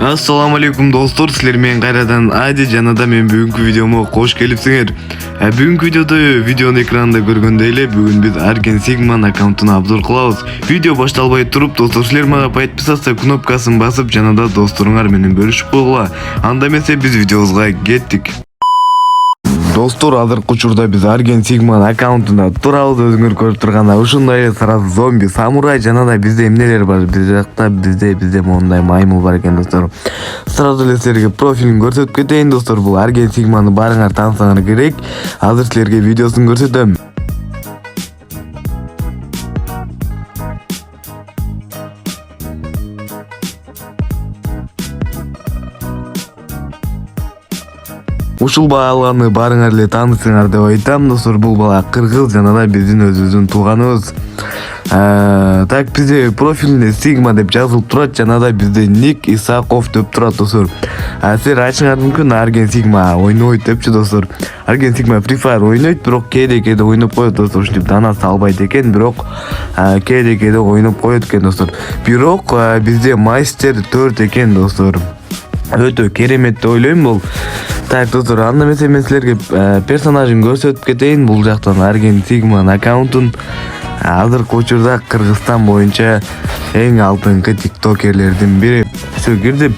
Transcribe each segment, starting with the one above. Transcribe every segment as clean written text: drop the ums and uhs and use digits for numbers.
Assalamu alaikum dostlar, sizler men qayradan Adi janada men бүгүнкү видеомо кош келипсиңер. Бүгүнкү видеонун экранында көргөндөй эле бүгүн биз Argen Sigma'nын аккаунтуна обзор кылабыз. Видео башталбай туруп, достор, силер мага подписаться кнопкасын басып, жанында досторуңар менен бөлүшүп койгула. Анда эмесе биз видеобузга кеттик. Достор, азыркы учурда биз Argen Sigma'нын аккаунтунда турабыз. Өзүңөр көрүп тургандай ушундай сразу зомби, самурай жана да бизде эмнелер бар. Биз жакта бизде мондай маймыл бар экен, достор. Сразу эле силерге профилин көрсөтүп кетейин, достор. Бул Argen Sigma'ны барыңар таанысаңар керек. Азыр силерге видеосун көрсөтөм. Ушул баланы барыңар эле таанысыңар деп айтам, достор. Бул бала кыргыз жана да биздин өзүбүздүн тууганыбыз. Так, бизде профилинде Sigma деп жазылып турат, жана да бизде ник Исаков деп турат, достор. Силер айтышыңар мүмкүн, Argen Sigma ойнойт депчи, достор. Argen Sigma Free Fire ойнойт, бирок кээде ойноп коет, достор. Ушинтип дана салбайт экен, бирок кээде ойноп коет экен, достор. Бирок бизде мастер 4 экен, достор. Өтө керемет деп ойлойм бул. Так, достор, анда эмесе мен силерге персонажын көрсөтүп кетейин. Бул жактан Argen Sigma'нын аккаунтун азыркы учурда Кыргызстан боюнча эң алдыңкы тиктокерлердин бири. Всё, кирдим.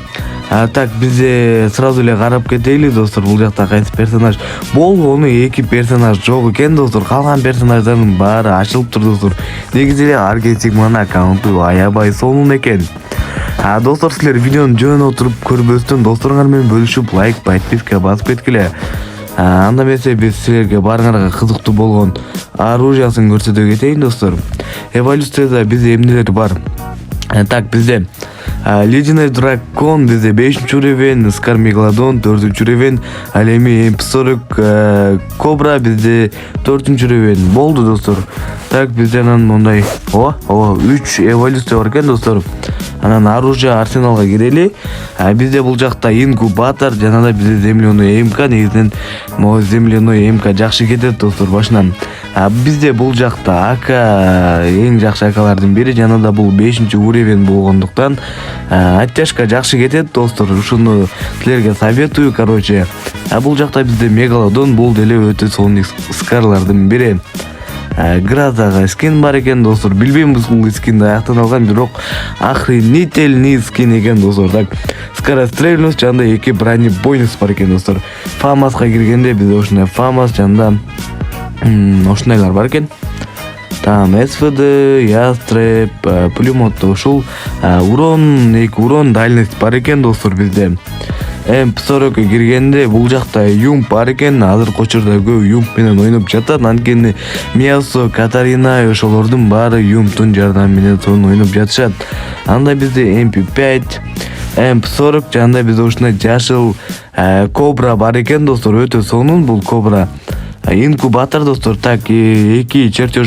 Так, бизде сразу эле карап кетели, достор. Бул жакта кайсы персонаж болгону 2 персонаж жок экен, достор. Калган персонаждардын баары ачылып тур, достор. Негизи эле Argen Sigma'нын аккаунту аябай сонун экен. Достор, силер видеону жөн отуруп көрбөстөн досторуңар менен бөлүшүп, лайк, подписка басып кеткиле. Анда эмесе биз силерге барыңарга кызыктуу болгон оружиясын көрсөтө кетейин, достор. Эволюцияда бизде эмнелер бар? Так, бизде Ледяной дракон бизде 5-уровень, Скар Мегалодон 4-уровень, ал эми MP40 Кобра бизде 4-уровень болду, достор. Так, бизде анан мондай 3 эволюция бар экен, достор. Анан оружие арсеналга кирели. Бизде бул жакта инкубатор жана да бизде земляной МК, негизинен могу земляной МК жакшы кетет, достор, башынан. Бизде бул жакта АК эң жакшы акалардын бири, жана да бул 5-уровень болгондуктан оттяжка жакшы кетет, достор. Ушуну силерге советую, короче. Бул жакта бизде Мегалодон, бул деле өтө сонун скарлардын бири. Гразага скин бар экен, достор. Билбейм бул скинди аяктан алган, бирок охренительный скин экен, достор. Так, скорострельность жана 2 бронебойность бар экен, достор. Фамаска киргенде бизде ушундай Фамас жана ушундайлар бар экен. Там СВД, Ястреб, пулемет, ушул урон, 2 урон дальность бар экен, достор, бизде. MP40 киргенде бул жакта Юмп бар экен. Азыркы учурда көп Юмп менен ойноп жатат. Анткени Миасо, Катарина ошолордун баары Юмптун жардамы менен сонун ойноп жатышат. Анда бизде MP5, MP40 жана бизде ушундай жашыл Кобра бар экен, достор. Өтө сонун бул Кобра. Инкубатор, достор. Так, 2 чертеж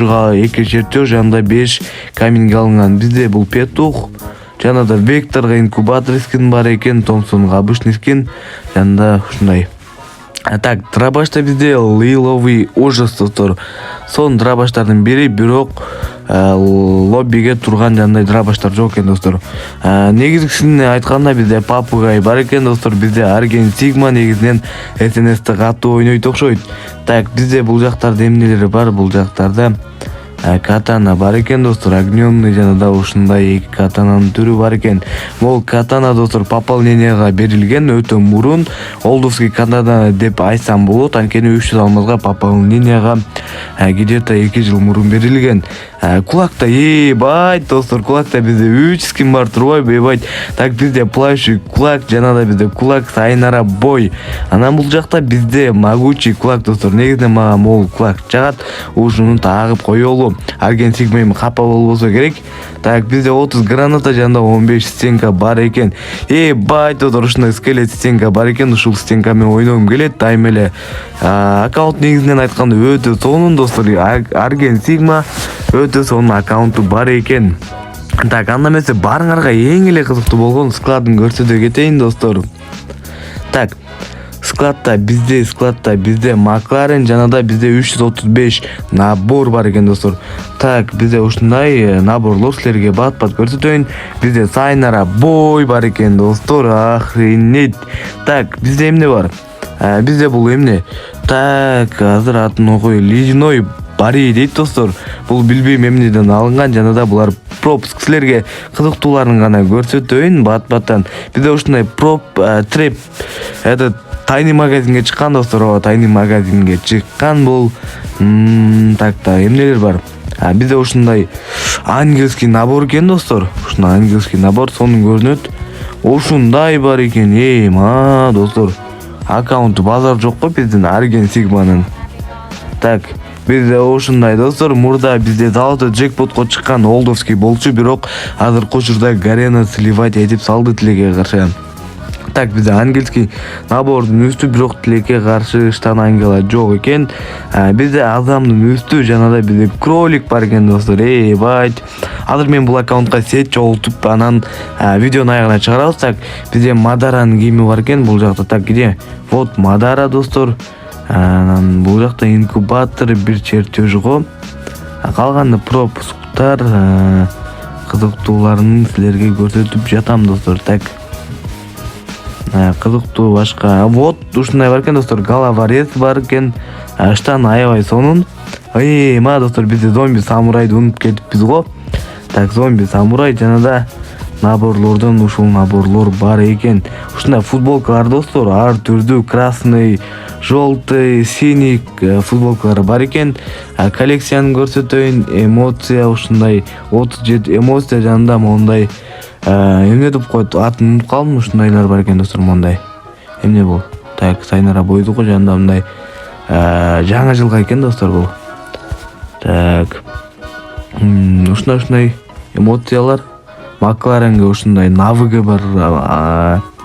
жана да 5 каменге алынган. Бизде бул Петух жана да Векторга инкубатор скин бар экен, Томпсонго обычный скин жана да ушундай. Так, драбашта бизде лиловый ужас, достор. Сон драбаштардын бири, бирок лоббиге турган жандай драбаштар жок экен, достор. Негизгисин айтканда бизде Папугай бар экен, достор. Бизде Argen Sigma негизинен СНС'те катуу ойнойт окшойт. Так, бизде бул жактарда эмнелери бар? Бул жактарда катана бар экен, достор. Огнённый жана да ушундай 2 катананын түрү бар экен. Бул катана, достор, пополненияга берилген, өтө мурун. Олдовский катана деп айтсам болот, анткени 300 алмазга пополненияга где-то 2 жыл мурун берилген. Кулакта ебайт, достор, кулакта бизде 3 скин бар, турбайбы, ебайт. Так, бизде плащий кулак жана да бизде кулак сайнара бой. Анан бул жакта бизде могучий кулак, достор. Негизинен мага могул кулак жагат, ушуну тагып коелу. Argen Sigma капа болбосо керек. Так, бизде 30 граната жана да 15 стенка бар экен. Байт, достор, ушундай скелет стенка бар экен. Ушул стенка менен ойногум келет. Тайм эле аккаунт негизинен айтканда өтө сонун, достор. Argen Sigma өтө сонун аккаунту бар экен. Так, анда эмесе барыңарга эң эле кызыктуу болгон складын көрсөтө кетейин, достор. Так, складта бизде Макларен жана да бизде 335 набор бар экен достор. Так, бизде ушундай наборлор силерге бат көрсөтөйүн. Бизде Сайнара бой бар экен достор, охренеть. Так, бизде эмне бар? Бизде бул эмне? Так, азыр атын окуй, ледяной бари дейт достор. Бул билбейм эмнеден алынган, жана да булар пропуск, силерге кызыктууларын гана көрсөтөйүн бат-баттан. Бизде ушундай трэп этот тайный магазинге чыккан достор, тайный магазинге чыккан бул. Так, эмнелер бар? Бизде ушундай ангельский набор экен достор. Ушундай ангельский набор сонун көрүнөт. Ушундай бар экен, достор. Аккаунт базар жок го биздин Арген Сигманын. Так, бизде ушундай достор. Мурда бизде золотой джекпотко чыккан Олдовский болчу, бирок азыркы учурда Гарена сливать этип салды тилекке каршы. Так, бизде ангельский набордун үстү, бирок тилекке каршы штан ангела жок экен. Бизде адамдын үстү жана да бизде кролик бар экен достор. Бать. Азыр мен бул аккаунтка сет жолтуп анан видеонун аягына чыгарабыз. Так, бизде Мадаранын кийими бар экен бул жакта. Так, где? Вот Мадара достор. Анан бул жакта инкубатор, бир чертеж го. Калганы пропусктар, кызыктууларын силерге көрсөтүп жатам достор. Так, кызыктуу башка. Вот ушундай бар экен достор. Головорез бар экен. Штан аябай сонун. Достор, бизде зомби самурайды унутуп кетиппиз го. Так, зомби самурай жана да наборлордон ушул наборлор бар экен. Ушундай футболкалар достор, ар түрдүү, красный, желтый, синий футболкалар бар экен. Коллекцияны көрсөтөйүн. Эмоция ушундай 37 эмоция жанында мондай эмне деп коет, атын унутуп калдым. Ушундайлар бар экен достор, мондай. Эмне бул? Так, Сайнара бойду го жанында мындай жаңы жылга экен достор бул. Так, ушундай эмоциялар. Макларенге ушундай навыгы бар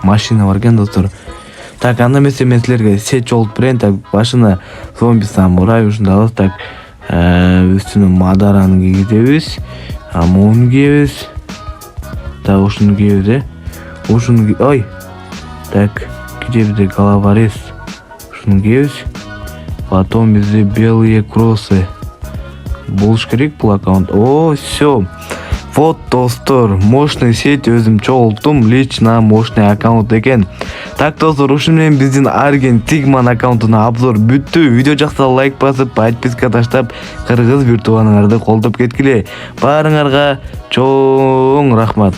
машина бар экен достор. Так, анда эмесе мен силерге сет жолтуп берейин. Так, башына зомби самурай ушундай алабыз. Так, үстүнө Мадараны кийгизебиз, муну кийебиз. Так, ушуну кийебиз, ушуну ой. Так, где бизде головорез? Ушуну кийебиз. Потом бизде белые кроссы болуш керек бул аккаунт. Всё. Вот достор, мощный сеть өзүм чогулттум, лично мощный аккаунт экен. Так достор, ушун менен биздин Арген Сигман аккаунтуна обзор бүттү. Видео жакса лайк басып, подписка таштап, кыргыз бир тубаныңарды колдоп кеткиле. Баарыңарга чоң рахмат.